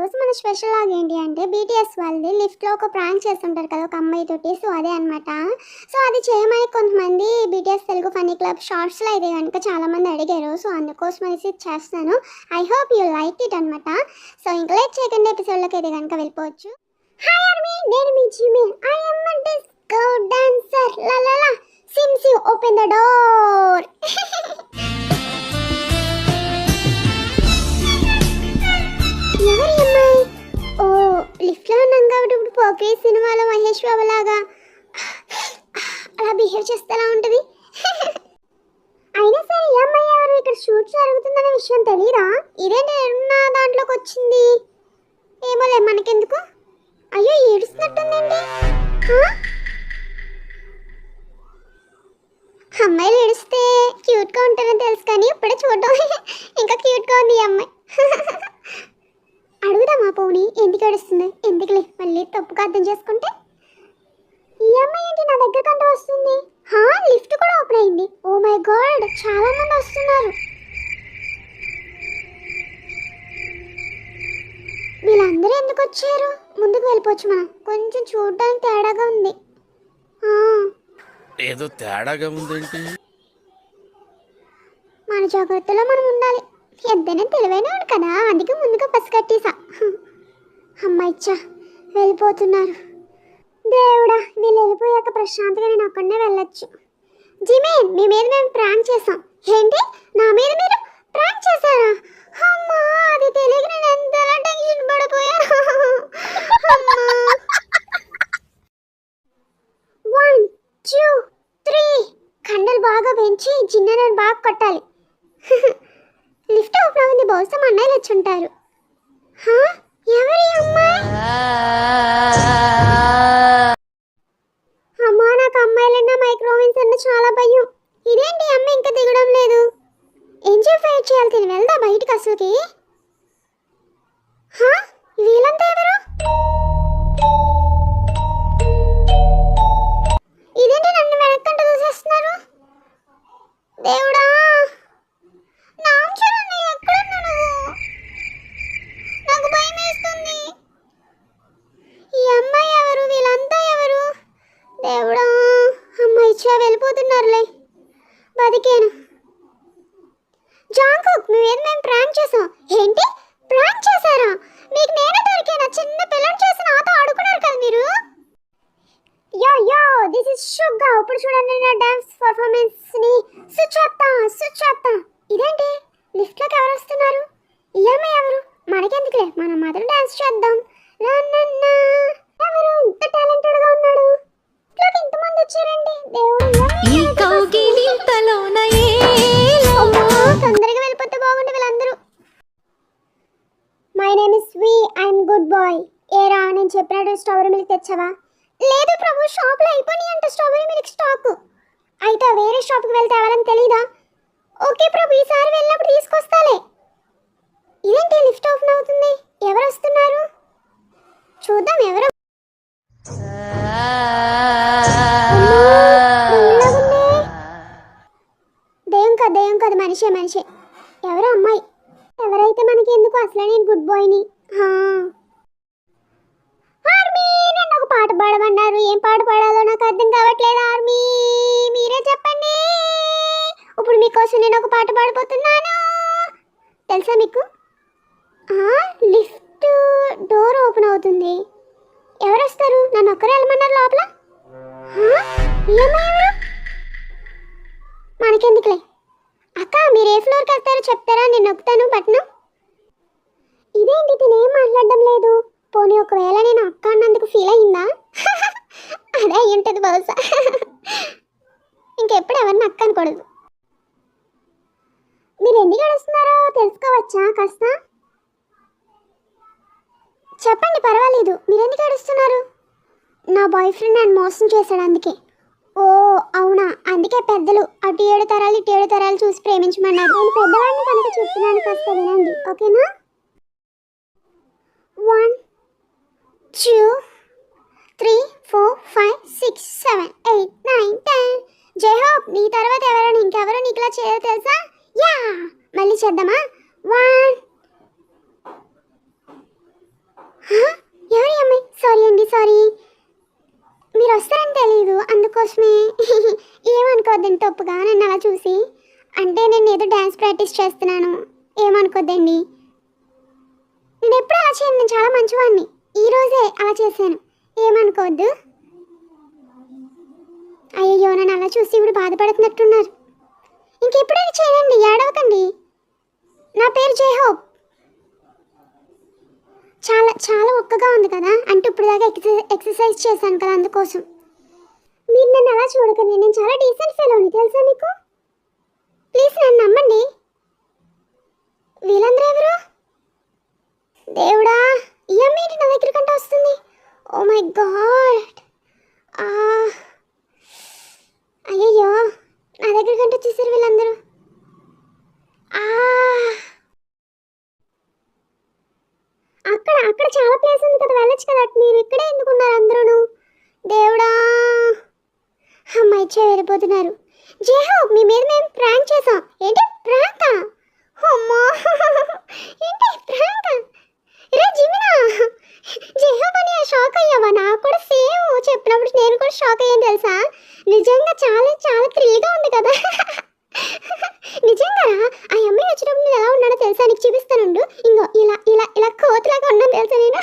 ఈరోజు మన స్పెషల్ లాగా ఏంటి అంటే బీటీఎస్ వాళ్ళది లిఫ్ట్లో ఒక ప్రాంక్ చేస్తుంటారు కదా ఒక అమ్మాయితోటి. సో అదే అనమాట. సో అది చేయమని కొంతమంది బీటీఎస్ తెలుగు ఫన్నీ క్లబ్ షార్ట్స్లో అయితే కనుక చాలామంది అడిగారు. సో అందుకోసం అనేసి చేస్తాను. I hope you like it అనమాట. సో ఇంకా లైక్ చేయకుండా ఎపిసోడ్లోకి అయితే కనుక వెళ్ళిపోవచ్చు. హాయ్ ఆర్మీ, నేను మీ Jimmy. I am a disco dancer. La la la sims you open the door. ఎవరి అమ్మాయి? ఓ, లిఫ్ట్లో ఉన్నాం కాబట్టి ఇప్పుడు పోకే సినిమాలో మహేష్ బాబు లాగా అలా బిహేవ్ చేస్తే ఎలా ఉంటుంది? అయినా సరే ఈ అమ్మాయి ఎవరు? ఇక్కడ షూట్ జరుగుతుందనే విషయం తెలీదా? ఇదేంటి ఎన్న దాంట్లోకి వచ్చింది? ఏమోలే, మనకెందుకు. అయ్యో, ఏడుస్తున్నట్టుందండి. అమ్మాయిలు ఏడిస్తే క్యూట్గా ఉంటారని తెలుసు, కానీ ఇప్పుడే చూడడం ఇంకా క్యూట్గా ఉంది ఈ అమ్మాయి. అడుగుదామా పోనీ ఎందుకు ఏడుస్తుంది? ఎందుకులే మళ్ళీ తప్పుగా అర్థం చేసుకుంటే. ఈ అమ్మాయి ఏంటి నా దగ్గర కంటే వస్తుంది? లిఫ్ట్ కూడా ఓపెన్ అయింది. ఓ మై గాడ్, చాలా మంది వస్తున్నారు. వీళ్ళందరూ ఎందుకు వచ్చారు? ముందుకు వెళ్ళిపోవచ్చు మనం. కొంచెం చూడడానికి తేడాగా ఉంది. ఏదో తేడాగా ఉందేంటి? మన జాగ్రత్తలో మనం ఉండాలి. ఎంతైనా తెలివైనవాడు కదా, అందుకే ముందుగా పసిగట్టేసా. అమ్మాయిచ్చా వెళ్ళిపోతున్నారు. దేవుడా, వీళ్ళు వెళ్ళిపోయాక ప్రశాంతంగా నేను అక్కడనే వెళ్ళొచ్చు. జిమే, మీ మీద మేము ప్రాంక్ చేసాం. ఏంటి, నా మీద మీరు ప్రాంక్ చేశారా? అమ్మా, అది తెలియక నేను ఎంతలా టెన్షన్ పడిపోయా. 1 2 3 కండలు బాగా పెంచి చిన్నని బాగా కొట్టాలి. లిఫ్ట్ ఓపెన్ అయింది. బహుశా మా అన్నయ్యలు వచ్చి ఉంటారు. ఎవరి అమ్మాయి? అమ్మా, నాకు అమ్మాయిలన్నా మైక్రోవేవ్స్ అన్న చాలా భయం. ఇదేంటి అమ్మాయి ఇంకా దిగడం లేదు? ఏం ఫైట్ చేయాలి? తిని వెళ్దా బయటికి అసలుకి? వీళ్ళంతా ఎవరు? ఇదేంటి నన్ను వెనక్కంట చూసేస్తున్నారు? దేవుడా, నాకు భయం వేస్తుంది. ఈ అమ్మాయి ఎవరు? వీళ్ళంతా ఎవరు? దేవుడా, అమ్మాయి ఇచ్చా వెళ్ళిపోతున్నారులే. బతికేను. జాంకుక్, మేము ప్రాంక్ చేసాం. ఏంటి, ప్రాంక్ చేశారా? మీకు నేనే దొరికేనా? చిన్న పిల్లలు చేసి నాతో ఆడుకున్నారు కదా మీరు. యో యో, దిస్ ఇస్ షుగా. ఇప్పుడు చూడండి నా డాన్స్ పర్ఫార్మెన్స్ ని. సుచాత. ఇదేంటి లిఫ్ట్లోకి ఎవరు వస్తున్నారు? ఈ అమ్మాయి ఎవరు? మనకెందుకులే, మనం మాత్రం డాన్స్ చేద్దాం. ఎవరు ఇంత టాలెంటెడ్ గా ఉన్నాడు? ఇట్లోకి ఇంతమంది వచ్చారండి. దేవుడు, తొందరగా వెళ్ళిపోతే బాగుండే వీళ్ళందరూ. My name is V, I'm good boy. ఏరా, నేను చెప్పినట్టు స్ట్రాబెరీ మిల్క్ తెచ్చావా? లేదు ప్రభు, షాప్లో అయిపోయి అంట స్ట్రాబెరీ మిల్క్ స్టాక్. అయితే వేరే షాప్కి వెళ్తే ఎవరని తెలీదా? ఓకే ప్రభు, ఈసారి వెళ్ళినప్పుడు తీసుకొస్తాలే. ఇదేంటి లిఫ్ట్ ఓపెన్ అవుతుంది? ఎవరు వస్తున్నారు? చూద్దాం ఎవరు. దెయ్యం కాదు, మనిషే. ఎవరు అమ్మాయి? ఎవరైతే మనకి ఎందుకు, అసలు నేను గుడ్ బాయ్ని. ఆర్మీ, నన్ను ఒక పాట పాడమన్నారు. ఏం పాట పాడాలో నాకు అర్థం కావట్లేదు. ఆర్మీ, మీరే చెప్పండి. ఇప్పుడు మీకోసం నేను ఒక పాట పాడబోతున్నాను. తెలుసా మీకు? లిఫ్ట్ డోర్ ఓపెన్ అవుతుంది. ఎవరు వస్తారు? నన్ను ఒక్కరే వెళ్ళమన్నారు లోపల. ఎవరు? మనకెందుకులే. అక్క, మీరు ఏ ఫ్లోర్కి వెళ్తారో చెప్తారా? నేను నొక్కుతాను బట్ను. ఇదేంటి తినేం మాట్లాడడం లేదు? పోనీ ఒకవేళ నేను అక్క అన్నందుకు ఫీల్ అయ్యిందా? అదే అయ్యి ఉంటుంది బహుశా. ఇంకెప్పుడు ఎవరిని అక్క అనకూడదు. మీరు ఎందుకు ఏడుస్తున్నారో తెలుసుకోవచ్చా కాస్త? చెప్పండి, పర్వాలేదు. మీరెందుకు ఏడుస్తున్నారు? నా బాయ్ ఫ్రెండ్ నన్ను మోసం చేశాడు, అందుకే. ఓ అవునా, అందుకే పెద్దలు అటు 7 తరాలు ఇటు 7 తరాలు చూసి ప్రేమించమన్నారు. నేను పెద్దవాడిని కనుక చెప్తున్నాను, కాస్త వినండి, ఓకేనా? 1 2 3 4 5 6 7 8 9 10. జై హోప్, నీ తర్వాత ఎవరైనా ఇంకెవరో నీకులా చేయో తెలుసా? యా, మళ్ళీ చేద్దామా? 1 తప్పుగా నన్ను అలా చూసి. అంటే నేను ఏదో డ్యాన్స్ ప్రాక్టీస్ చేస్తున్నాను, ఏమనుకోద్దండి. నేను ఎప్పుడు అలా చేయను, నేను చాలా మంచివాడిని. ఈరోజే అలా చేశాను, ఏమనుకోవద్దు. అయ్యో, నన్ను అలా చూసి ఇప్పుడు బాధపడుతున్నట్టున్నారు. ఇంకెప్పుడైనా చేయనండి, ఏడవకండి. నా పేరు జయహోప్. చాలా చాలా ఒక్కగా ఉంది కదా, అంటే ఇప్పుడు దాకా ఎక్సర్సైజ్ చేశాను కదా, అందుకోసం. మీరు నన్ను అలా చూడకండి, నేను చాలా డీసెంట్ ఫెలోని, తెలుసా మీకు? ప్లీజ్ నన్ను నమ్మండి. వీళ్ళందరూ ఎవరు? దేవుడా, ఈ అమ్మాయి ఏంటి నా దగ్గరకంటే వస్తుంది? Oh my God. అయ్యయ్యో, నా దగ్గరకంటే వచ్చేసారు వీళ్ళందరూ. అక్కడ అక్కడ చాలా ప్లేస్ ఉంది కదా, వెళ్ళొచ్చు కదా. మీరు ఇక్కడే ఎందుకున్నారు అందరూ? దేవుడా, అమ్మాయి వెళ్ళిపోతున్నారు. జయహోప్, మీ మీద మేము ప్రాంక్ చేసాం. ఏంటి ప్రాంకా? అమ్మా, ఏంటి ప్రాంకా? రే జిమినా, జయహోప్ అని షాక్ అయ్యావా? నాకు కూడా సేమ్ చెప్పినప్పుడు నేను కూడా షాక్ అయ్యాను తెలుసా. నిజంగా చాలా చాలా థ్రిల్గా ఉంది కదా. నిజంగా ఆ అమ్మాయి వచ్చినప్పుడు నేను ఎలా ఉన్నానో తెలుసా, నీకు చూపిస్తానుండు. ఇంకో ఇలా ఇలా ఇలా కోతిలాగా ఉన్నాను తెలుసా నేను.